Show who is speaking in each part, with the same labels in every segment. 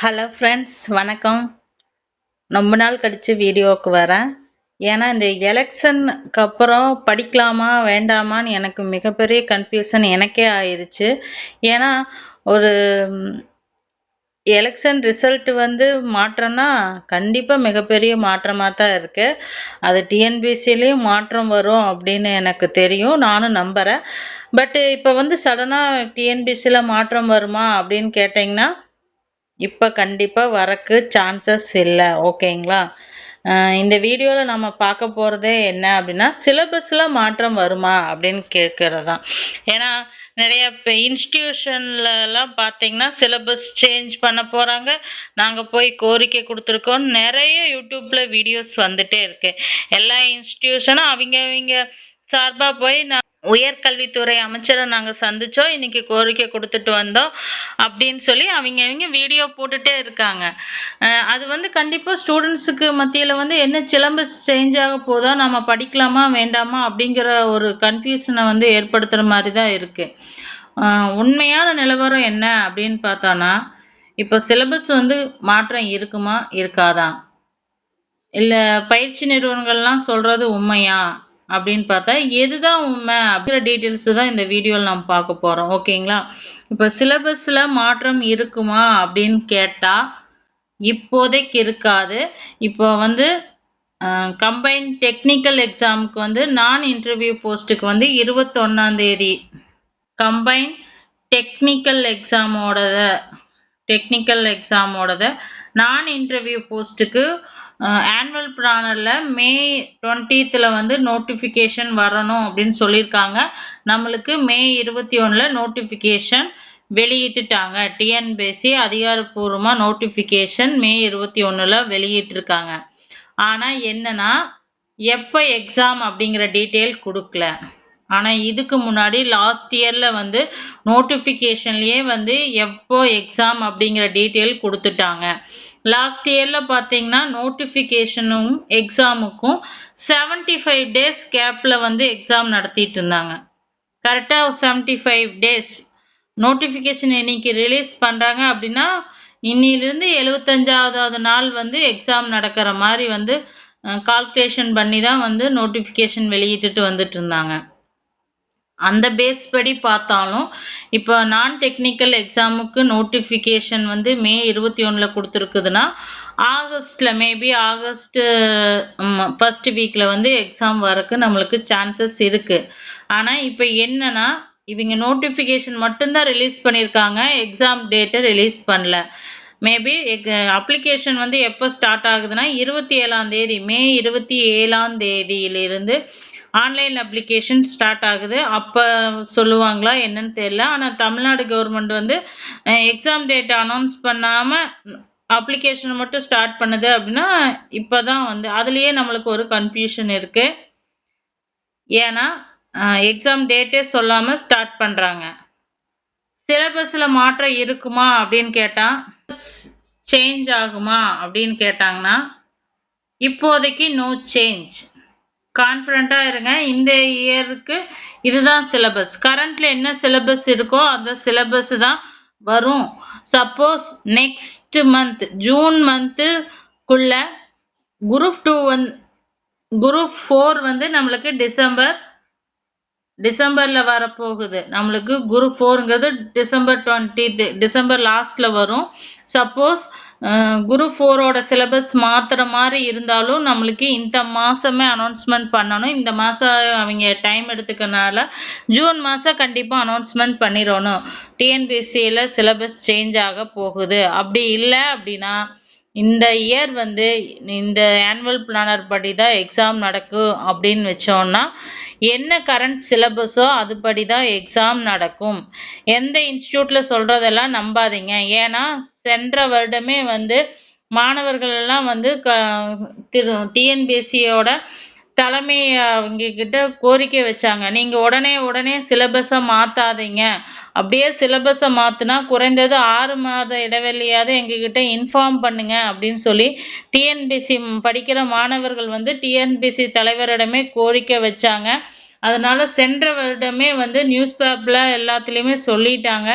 Speaker 1: Hello friends, வணக்கம். ரொம்ப நாள் கழிச்சு வீடியோவுக்கு வரேன். ஏன்னா இந்த எலெக்ஷனுக்கு அப்புறம் படிக்கலாமா வேண்டாமான்னு எனக்கு மிகப்பெரிய கன்ஃபியூஷன் எனக்கே ஆயிருச்சு. ஏன்னா ஒரு எலெக்ஷன் ரிசல்ட் மாற்றம்னா கண்டிப்பாக மிகப்பெரிய மாற்றமாக தான் இருக்கு. அது டிஎன்பிசிலையும் மாற்றம் வரும் அப்படின்னு எனக்கு தெரியும், நானும் நம்புகிறேன். பட் இப்போ சடனாக டிஎன்பிசியில் மாற்றம் வருமா அப்படின்னு கேட்டிங்கன்னா இப்போ கண்டிப்பாக வரக்கு சான்சஸ் இல்லை. ஓகேங்களா? இந்த வீடியோவில் நம்ம பார்க்க போகிறதே என்ன அப்படின்னா, சிலபஸில் மாற்றம் வருமா அப்படின்னு கேட்கறது தான். ஏன்னா நிறைய இப்போ இன்ஸ்டியூஷன்லலாம் பார்த்தீங்கன்னா சிலபஸ் சேஞ்ச் பண்ண போகிறாங்க, நாங்கள் போய் கோரிக்கை கொடுத்துருக்கோம், நிறைய யூடியூப்பில் வீடியோஸ் வந்துட்டே இருக்கு. எல்லா இன்ஸ்டியூஷனும் அவங்க சார்பாக போய் உயர்கல்வித்துறை அமைச்சரை நாங்கள் சந்தித்தோம், இன்னைக்கு கோரிக்கை கொடுத்துட்டு வந்தோம் அப்படின்னு சொல்லி அவங்க வீடியோ போட்டுட்டே இருக்காங்க. அது கண்டிப்பாக ஸ்டூடெண்ட்ஸுக்கு மத்தியில் என்ன சிலபஸ் சேஞ்ச் ஆக போதா, நம்ம படிக்கலாமா வேண்டாமா அப்படிங்கிற ஒரு கன்ஃபியூஷனை ஏற்படுத்துகிற மாதிரி தான் இருக்குது. உண்மையான நிலவரம் என்ன அப்படின்னு பார்த்தோன்னா, இப்போ சிலபஸ் மாற்றம் இருக்குமா இருக்காதா, இல்லை பயிற்சி நிறுவனங்கள்லாம் சொல்கிறது உண்மையா அப்படின்னு பார்த்தா எதுதான் உண்மை அப்படிங்கிற டீட்டெயில்ஸ் தான் இந்த வீடியோவில் நம்ம பார்க்க போகிறோம். ஓகேங்களா? இப்போ சிலபஸில் மாற்றம் இருக்குமா அப்படின்னு கேட்டால் இப்போதைக்கு இருக்காது. இப்போ கம்பைன் டெக்னிக்கல் எக்ஸாமுக்கு நான் இன்டர்வியூ போஸ்ட்டுக்கு 21ஆம் தேதி கம்பைன் டெக்னிக்கல் எக்ஸாமோடத நான் இன்டர்வியூ போஸ்ட்டுக்கு ஆனுவல் பிளானரில் மே 20th நோட்டிஃபிகேஷன் வரணும் அப்படின்னு சொல்லியிருக்காங்க. நம்மளுக்கு மே 21 நோட்டிஃபிகேஷன் வெளியிட்டுட்டாங்க. டிஎன்பிஎஸ்சி அதிகாரப்பூர்வமாக நோட்டிஃபிகேஷன் மே 21 வெளியிட்டிருக்காங்க. ஆனால் என்னன்னா எப்போ எக்ஸாம் அப்படிங்கிற டீட்டெயில் கொடுக்கல. ஆனால் இதுக்கு முன்னாடி லாஸ்ட் இயரில் நோட்டிஃபிகேஷன்லேயே எப்போ எக்ஸாம் அப்படிங்கிற டீட்டெயில் கொடுத்துட்டாங்க. லாஸ்ட் இயரில் பார்த்தீங்கன்னா நோட்டிஃபிகேஷனும் எக்ஸாமுக்கும் 75 days கேப்பில் எக்ஸாம் நடத்திட்டு இருந்தாங்க. கரெக்டாக 75 days நோட்டிஃபிகேஷன் இன்னைக்கு ரிலீஸ் பண்ணுறாங்க அப்படின்னா இன்னிலிருந்து 75வது நாள் எக்ஸாம் நடக்கிற மாதிரி கால்குலேஷன் பண்ணி தான் நோட்டிஃபிகேஷன் வெளியிட்டுட்டு வந்துட்டு இருந்தாங்க. அந்த பேஸ் படி பார்த்தாலும் இப்போ நான் டெக்னிக்கல் எக்ஸாமுக்கு நோட்டிஃபிகேஷன் மே 21 கொடுத்துருக்குதுன்னா ஆகஸ்டில் மேபி ஆகஸ்ட்டு ஃபர்ஸ்ட் வீக்கில் எக்ஸாம் வரக்கு நம்மளுக்கு சான்சஸ் இருக்குது. ஆனால் இப்போ என்னன்னா இவங்க நோட்டிஃபிகேஷன் மட்டும்தான் ரிலீஸ் பண்ணியிருக்காங்க, எக்ஸாம் டேட்டை ரிலீஸ் பண்ணல. மேபி அப்ளிகேஷன் எப்போ ஸ்டார்ட் ஆகுதுன்னா 27ஆம் தேதி மே 27ஆம் தேதியிலிருந்து ஆன்லைன் அப்ளிகேஷன் ஸ்டார்ட் ஆகுது. அப்போ சொல்லுவாங்களா என்னன்னு தெரியல. ஆனால் Tamil Nadu government exam date announce பண்ணாமல் அப்ளிகேஷன் மட்டும் ஸ்டார்ட் பண்ணுது அப்படின்னா இப்போ தான் அதுலேயே நம்மளுக்கு ஒரு கன்ஃபியூஷன் இருக்குது. ஏன்னா எக்ஸாம் டேட்டே சொல்லாமல் ஸ்டார்ட் பண்ணுறாங்க. சிலபஸில் மாற்றம் இருக்குமா அப்படின்னு கேட்டால், சேஞ்ச் ஆகுமா அப்படின்னு கேட்டாங்கன்னா இப்போதைக்கு நோ சேஞ்ச். கான்ஃபிடண்ட்டாக இருங்க. இந்த இயருக்கு இதுதான் சிலபஸ், கரண்ட்டில் என்ன சிலபஸ் இருக்கோ அந்த சிலபஸ் தான் வரும். சப்போஸ் நெக்ஸ்ட் மந்த் ஜூன் மந்த்துக்குள்ள குரூப் 2 குரூப் 4 நம்மளுக்கு டிசம்பரில் வரப்போகுது. நம்மளுக்கு குரூப் 4ங்கிறது டிசம்பர் 20th டிசம்பர் லாஸ்ட்டில் வரும். சப்போஸ் குரூப் 4ஓட சிலபஸ் மாற்றுற மாதிரி இருந்தாலும் நம்மளுக்கு இந்த மாதமே அனௌன்ஸ்மெண்ட் பண்ணணும். இந்த மாதம் அவங்க டைம் எடுத்துக்கனால ஜூன் மாதம் கண்டிப்பாக அனௌன்ஸ்மெண்ட் பண்ணிடணும். டிஎன்பிஎஸ்சியில் சிலபஸ் சேஞ்ச் ஆக போகுது. அப்படி இல்லை அப்படின்னா இந்த இயர் இந்த ஆனுவல் பிளானர் படி தான் எக்ஸாம் நடக்கும் அப்படின்னு வச்சோன்னா என்ன கரண்ட் சிலபஸோ அதுபடி தான் எக்ஸாம் நடக்கும். எந்த இன்ஸ்டியூட்டில் சொல்கிறதெல்லாம் நம்பாதீங்க. ஏன்னா சென்ற வருடமே மாணவர்கள் எல்லாம் டிஎன்பிஎஸ்சியோட தலைமை அவங்கக்கிட்ட கோரிக்கை வச்சாங்க, நீங்கள் உடனே சிலபஸை மாற்றாதீங்க, அப்படியே சிலபஸை மாற்றினா குறைந்தது 6 மாத இடைவெளியாவது எங்ககிட்ட இன்ஃபார்ம் பண்ணுங்க அப்படின்னு சொல்லி டிஎன்பிஎஸ்சி படிக்கிற மாணவர்கள் டிஎன்பிஎஸ்சி தலைவரிடமே கோரிக்கை வச்சாங்க. அதனால சென்ற வருடமே வந்து நியூஸ் பேப்பர்ல எல்லாத்துலயுமே சொல்லிட்டாங்க.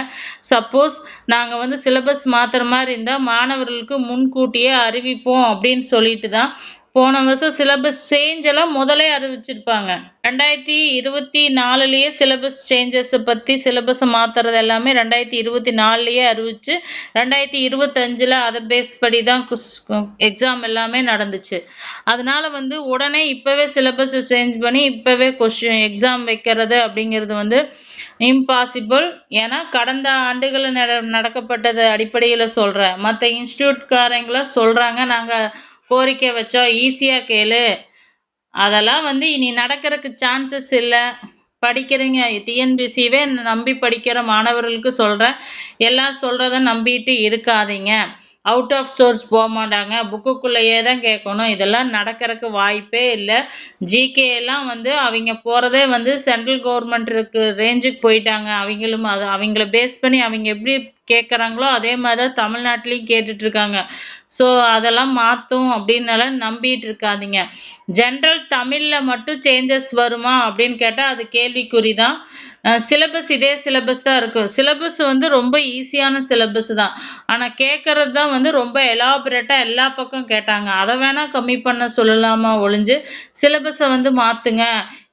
Speaker 1: சப்போஸ் நாங்க வந்து சிலபஸ் மாத்துற மாரி இருந்தா, மாணவர்களுக்கு முன்கூட்டியே அறிவிப்போம் அப்படின்னு சொல்லிட்டு தான் போன வருஷம் சிலபஸ் சேஞ்ச் எல்லாம் முதலே அறிவிச்சிருப்பாங்க. 2024லயே சிலபஸ் சேஞ்சஸ பத்தி சிலபஸ மாத்துறது எல்லாமே 2024லயே அறிவிச்சு, 2025ல அத பேஸ் படி தான் எக்ஸாம் எல்லாமே நடந்துச்சு. அதனால வந்து உடனே இப்பவே சிலபஸ சேஞ்ச் பண்ணி, இப்பவே எக்ஸாம் வைக்கிறது அப்படிங்கிறது வந்து இம்பாசிபிள். ஏன்னா, கடந்த ஆண்டுகள்ல நடக்கப்பட்டது அடிப்படையில சொல்றேன். மத்த இன்ஸ்டிடியூட்காரங்கலாம் சொல்றாங்க, நாங்க கோரிக்கை வச்சோம், ஈஸியா கேளு. அதெல்லாம் வந்து இனி நடக்கறக்கு சான்சஸ் இல்ல. படிக்கிறீங்க டிஎன்பிசியவே நம்பி படிக்கிற மாணவர்களுக்கு சொல்றேன். எல்லாரும் சொல்றத நம்பிட்டு இருக்காதீங்க. அவுட் ஆஃப் சோர்ஸ் போமாட்டாங்க. புக்குக்குள்ளேயே தான் கேட்கணும். இதெல்லாம் நடக்கறக்கு வாய்ப்பே இல்ல. ஜிகே எல்லாம் வந்து அவிங்க போறதே வந்து சென்ட்ரல் கவர்மெண்ட்க்கு ரேஞ்சுக்கு போயிட்டாங்க. அவிங்களும் அது அவிங்கள பேஸ் பண்ணி அவிங்க எப்படி கேட்கறாங்களோ, அதே மாரி தான் தமிழ்நாட்டிலயும் கேட்டுட்டு இருக்காங்க. ஸோ அதெல்லாம் மாத்தும் அப்படின்னலாம் நம்பிட்டு இருக்காதீங்க. ஜென்ரல் தமிழ்ல மட்டும் சேஞ்சஸ் வருமா அப்படின்னு கேட்டா, அது கேள்விக்குறி தான். சிலபஸ் இதே சிலபஸ் தான் இருக்கும். சிலபஸ் வந்து ரொம்ப ஈஸியான சிலபஸ் தான். ஆனா கேட்கறது தான் வந்து ரொம்ப எலாபரேட்டா எல்லா பக்கம் கேட்டாங்க. அத வேணா கம்மி பண்ண சொல்லலாமா ஒழிஞ்சு, சிலபஸ வந்து மாத்துங்க,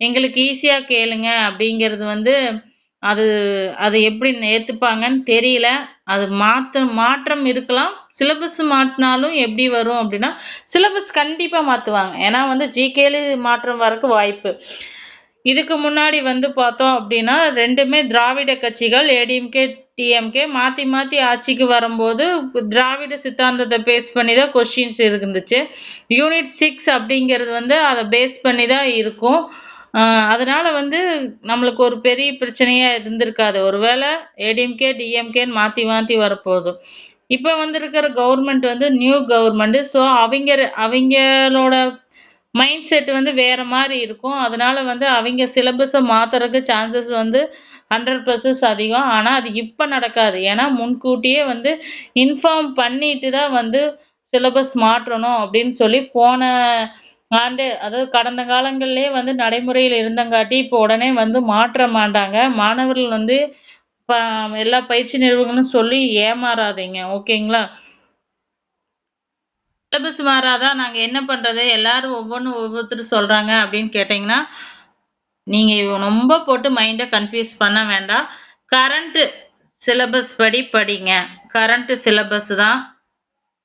Speaker 1: எங்களுக்கு ஈஸியா கேளுங்க அப்படிங்கிறது வந்து அது அது எப்படி ஏத்துப்பாங்கன்னு தெரியல. அது மாற்றம் இருக்கலாம். சிலபஸ் மாத்துனாலும் எப்படி வரும் அப்படின்னா, சிலபஸ் கண்டிப்பா மாத்துவாங்க. ஏன்னா வந்து ஜிகேல மாற்றம் வரக்கு வாய்ப்பு. இதுக்கு முன்னாடி வந்து பார்த்தோம் அப்படின்னா, 2மே திராவிட கட்சிகள் ஏடிஎம்கே, டிஎம்கே மாத்தி மாத்தி ஆட்சிக்கு வரும்போது, திராவிட சித்தாந்தத்த பேஸ் பண்ணி தான் கொஸ்டின்ஸ் இருந்துச்சு. யூனிட் 6 அப்படிங்கிறது வந்து அத பேஸ் பண்ணி தான் இருக்கும். அ அதனால வந்து நம்மளுக்கு ஒரு பெரிய பிரச்சனையா இருந்திருக்காது. ஒருவேள ஏடிஎம்கே, டிஎம்கேன்னு மாத்தி மாத்தி வரப்போது. இப்ப வந்திருக்கிற கவர்மெண்ட் வந்து நியூ கவர்மெண்ட். ஸோ அவிங்களோட மைண்ட் செட் வந்து வேற மாரி இருக்கும். அதனால வந்து அவிங்க சிலபஸ மாத்துறக்கு சான்சஸ் வந்து 100% அதிகம். ஆனா, அது இப்ப நடக்காது. ஏன்னா, முன்கூட்டியே வந்து இன்ஃபார்ம் பண்ணிட்டு தான் வந்து சிலபஸ் மாற்றணும் அப்படின்னு சொல்லி போன ஆண்டு, அதாவது கடந்த காலங்கள்லயே வந்து நடைமுறையில இருந்தங்காட்டி, இப்போ உடனே வந்து மாற்ற மாட்டாங்க. மாணவர்கள் வந்து ப எல்லா பயிற்சி நிறுவனங்களும் சொல்லி ஏமாறாதீங்க. ஓகேங்களா? சிலபஸ் மாறாதா நாங்க என்ன பண்றது? எல்லாரும் ஒவ்வொருத்தரும் சொல்றாங்க அப்படின்னு கேட்டீங்கன்னா, நீங்க ரொம்ப போட்டு மைண்ட கன்ஃப்யூஸ் பண்ண வேண்டாம். கரண்ட் சிலபஸ் படி படிங்க. கரண்ட் சிலபஸ் தான்.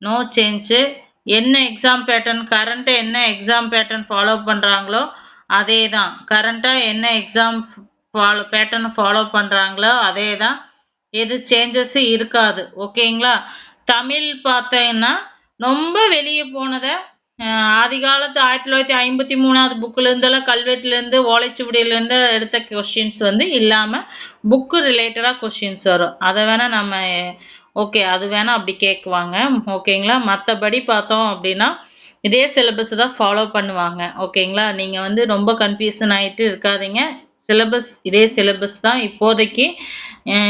Speaker 1: No change. என்ன எக்ஸாம் பேட்டர்ன் கரண்ட்டா என்ன எக்ஸாம் பேட்டர்ன் ஃபாலோ பண்றாங்களோ, அதே தான். கரண்ட்டா என்ன எக்ஸாம் பேட்டர்ன் ஃபாலோ பண்றாங்களோ, அதே தான். எது சேஞ்சஸும் இருக்காது. ஓகேங்களா? தமிழ் பார்த்தீங்கன்னா, ரொம்ப வெளிய போனத அ ஆதிகாலத்து 1953வது புக்ல இருந்தெல்லாம் கல்வெட்டுலேருந்து, ஓலைச்சுவடியிலேருந்து எடுத்த கொஸ்டின்ஸ் வந்து இல்லாம, புக் ரிலேட்டடா கொஸ்டின்ஸ் வரும். அத வேணா நம்ம ஓகே. அது வேணா அப்படி கேக்குவாங்க. ஓகேங்களா? மத்தபடி பார்த்தோம் அப்படின்னா, இதே சிலபஸ் தான் ஃபாலோ பண்ணுவாங்க. ஓகேங்களா? நீங்க வந்து ரொம்ப கன்ஃப்யூஷன் ஆயிட்டு இருக்காதீங்க. சிலபஸ் இதே சிலபஸ் தான் இப்போதைக்கு.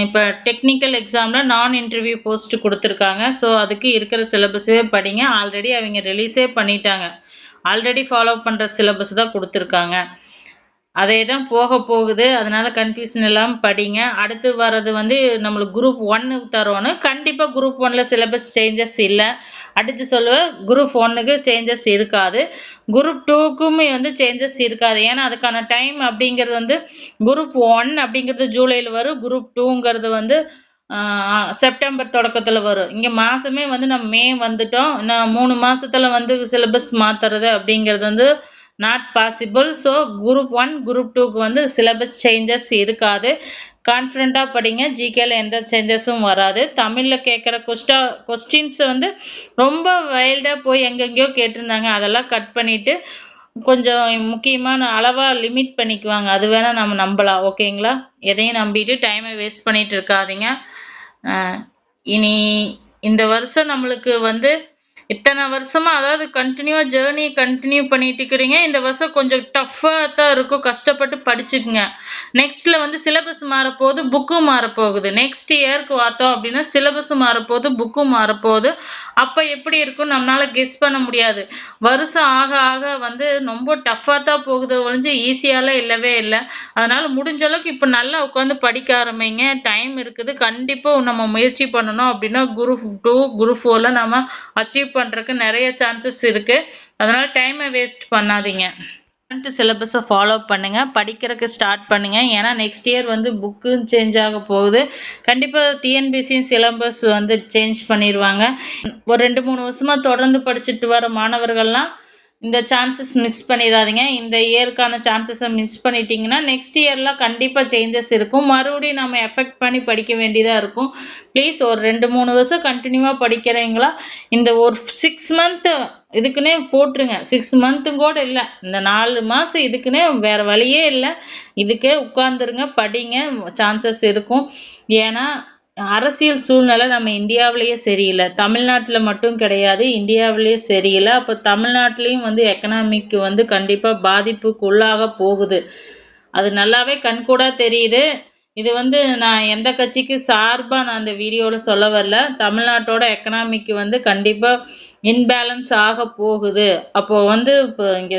Speaker 1: இப்ப டெக்னிக்கல் எக்ஸாம்ல நான் இன்டர்வியூ போஸ்ட் குடுத்துருக்காங்க. ஸோ, அதுக்கு இருக்கிற சிலபஸே படிங்க. ஆல்ரெடி அவிங்க ரிலீஸே பண்ணிட்டாங்க. ஆல்ரெடி ஃபாலோ பண்ற சிலபஸ் தான் குடுத்துருக்காங்க. அதே தான் போக போகுது. அதனால கன்ஃப்யூஷன் இல்லாம படிங்க. அடுத்து வர்றது வந்து நம்மளுக்கு குரூப் 1 தரோன்னு. கண்டிப்பா குரூப் 1ல சிலபஸ் சேஞ்சஸ் இல்ல. அடிச்சு சொல்லுவேன். குரூப் 1க்கு சேஞ்சஸ் இருக்காது. குரூப் 2க்குமே வந்து சேஞ்சஸ் இருக்காது. ஏன்னா, அதுக்கான டைம் அப்படிங்கிறது வந்து குரூப் 1 அப்படிங்கிறது ஜூலைல வரும். குரூப் 2ங்கிறது வந்து ஆ செப்டம்பர் தொடக்கத்துல வரும். இங்க மாசமே வந்து நம்ம மே வந்துட்டோம். இன்னும் 3 மாசத்துல வந்து சிலபஸ் மாத்துறது அப்படிங்கிறது வந்து not possible. So group 1, group 2க்கு வந்து சிலபஸ் சேஞ்சஸ் இருக்காது. கான்ஃபிடென்ட்டா படிங்க. ஜிகேல எந்த சேஞ்சஸும் வராது. தமிழ்ல கேட்குற கொஸ்டின்ஸ் வந்து ரொம்ப வைல்டா போய் எங்கெங்கேயோ கேட்டிருந்தாங்க. அதெல்லாம் கட் பண்ணிட்டு, கொஞ்சம் முக்கியமான அளவா லிமிட் பண்ணிக்குவாங்க. அது வேணா நம்ம நம்பலாம். ஓகேங்களா? எதையும் நம்பிட்டு டைம வேஸ்ட் பண்ணிட்டு இருக்காதீங்க. அ இனி இந்த வருஷம் நம்மளுக்கு வந்து இத்தனை வருஷமா அதாவது கண்டினியூவா ஜேர்னி கண்டினியூ பண்ணிட்டு இருக்கிறீங்க. இந்த வருஷம் கொஞ்சம் டஃப்பா தான் இருக்கும். கஷ்டப்பட்டு படிச்சுக்குங்க. நெக்ஸ்ட்ல வந்து சிலபஸ் மாறப்போகுது, புக்கும் மாறப்போகுது. நெக்ஸ்ட் இயர்க்கு பார்த்தோம் அப்படின்னா, சிலபஸ் மாறப்போகுது, புக்கும் மாறப்போகுது. அப்ப எப்படி இருக்கும்னு நம்மளால கெஸ் பண்ண முடியாது. வருஷம் ஆக ஆக வந்து ரொம்ப டஃப்பா தான் போகுதே ஒழிஞ்சு ஈஸியாலாம் இல்லவே இல்ல. அதனால முடிஞ்ச அளவுக்கு இப்ப நல்லா உட்காந்து படிக்க ஆரம்பிங்க. டைம் இருக்குது. கண்டிப்பா நம்ம முயற்சி பண்ணணும் அப்படின்னா, குரூப் 2, குரூப் 4ல நம்ம அச்சீவ் பண்றதுக்கு நெறைய சான்சஸ் இருக்கு. அதனால டைம வேஸ்ட் பண்ணாதீங்க. கரண்ட் சிலபஸ ஃபாலோ பண்ணுங்க. படிக்கிறக்கு ஸ்டார்ட் பண்ணுங்க. ஏன்னா நெக்ஸ்ட் இயர் வந்து புக்கும் சேஞ்ச் ஆக போகுது. கண்டிப்பா டிஎன்பிஎஸ்சி சிலபஸ் வந்து சேஞ்ச் பண்ணிருவாங்க. ஒரு 2, 3 வருஷமா தொடர்ந்து படிச்சுட்டு வர மாணவர்கள்லாம் இந்த சான்சஸ் மிஸ் பண்ணிடாதீங்க. இந்த இயர்க்கான சான்சஸ மிஸ் பண்ணிட்டீங்கன்னா, நெக்ஸ்ட் இயர்லாம் கண்டிப்பா சேஞ்சஸ் இருக்கும். மறுபடியும் நம்ம எஃபெக்ட் பண்ணி படிக்க வேண்டியதா இருக்கும். ப்ளீஸ் ஒரு 2, 3 வருஷம் கன்டினியூவா படிக்கிறீங்களா, இந்த ஒரு 6 மந்த் இதுக்குன்னே போட்டுருங்க. 6 மந்த்தும் கூட இல்ல. இந்த 4 மாசம் இதுக்குன்னே வேற வழியே இல்ல. இதுக்கே உட்கார்ந்துருங்க, படிங்க. சான்சஸ் இருக்கும். ஏன்னா, அரசியல் சூழ்நிலை நம்ம இந்தியாவிலேயே சரியில்ல. தமிழ்நாட்டுல மட்டும் கிடையாது. இந்தியாவிலேயே சரியில்ல. அப்ப தமிழ்நாட்டிலயும் வந்து எக்கனாமிக் வந்து கண்டிப்பா பாதிப்புக்கு உள்ளாக போகுது. அது நல்லாவே கண்கூடா தெரியுது. இது வந்து நான் எந்த கட்சிக்கு சார்பா நான் இந்த வீடியோல சொல்ல வரல. தமிழ்நாட்டோட எக்கனாமிக் வந்து கண்டிப்பா இன்பேலன்ஸ் ஆகப் போகுது. அப்போ வந்து இப்ப இங்க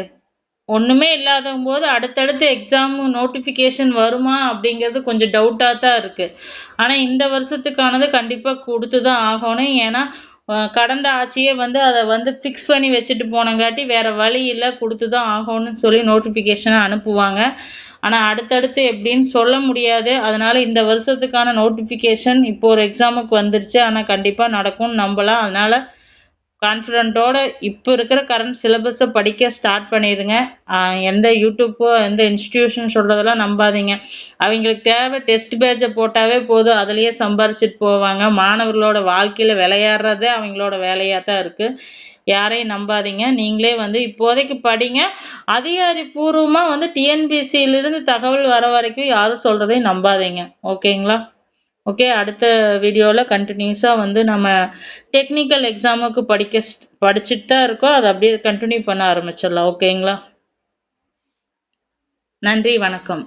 Speaker 1: ஒண்ணுமே இல்லாதம்போது அடுத்தடுத்து எக்ஸாம் நோட்டிஃபிகேஷன் வருமா அப்படிங்கிறது கொஞ்சம் டவுட்டா தான் இருக்கு. ஆனா இந்த வருஷத்துக்கானது கண்டிப்பா குடுத்து தான் ஆகணும். ஏன்னா, கடந்த ஆட்சியே வந்து அத வந்து ஃபிக்ஸ் பண்ணி வச்சுட்டு போனங்காட்டி வேற வழி இல்ல குடுத்து தான் ஆகணும்னு சொல்லி நோட்டிஃபிகேஷன அனுப்புவாங்க. ஆனா அடுத்தடுத்து எப்படின்னு சொல்ல முடியாது. அதனால இந்த வருஷத்துக்கான நோட்டிஃபிகேஷன் இப்போ ஒரு எக்ஸாமுக்கு வந்துருச்சு. ஆனா கண்டிப்பா நடக்கும்னு நம்பலாம். அதனால கான்ஃபிடென்ட்டோட இப்ப இருக்கிற கரண்ட் சிலபஸ படிக்க ஸ்டார்ட் பண்ணிருங்க. எந்த யூடியூப்போ, எந்த இன்ஸ்டிடியூஷன் சொல்றதெல்லாம் நம்பாதீங்க. அவைங்களுக்கு தேவை டெஸ்ட் பேட்ச்ச போட்டாவே போதும். அதிலேயே சம்பாரிச்சுட்டு போவாங்க. மாணவர்களோட வாழ்க்கையில விளையாடுறதே அவங்களோட வேலையா தான் இருக்கு. யாரையும் நம்பாதீங்க. நீங்களே வந்து இப்போதைக்கு படிங்க. அதிகாரப்பூர்வமா வந்து டிஎன்பிஎஸ்சியிலிருந்து தகவல் வர வரைக்கும் யாரும் சொல்றதையும் நம்பாதீங்க. ஓகேங்களா? ஓகே. அடுத்த வீடியோல கன்டினியூஸா வந்து நம்ம டெக்னிக்கல் எக்ஸாமுக்கு படிச்சுட்டு தான் இருக்கோம். அத அப்படியே கன்டின்யூ பண்ண ஆரம்பிச்சிடலாம். ஓகேங்களா? நன்றி, வணக்கம்.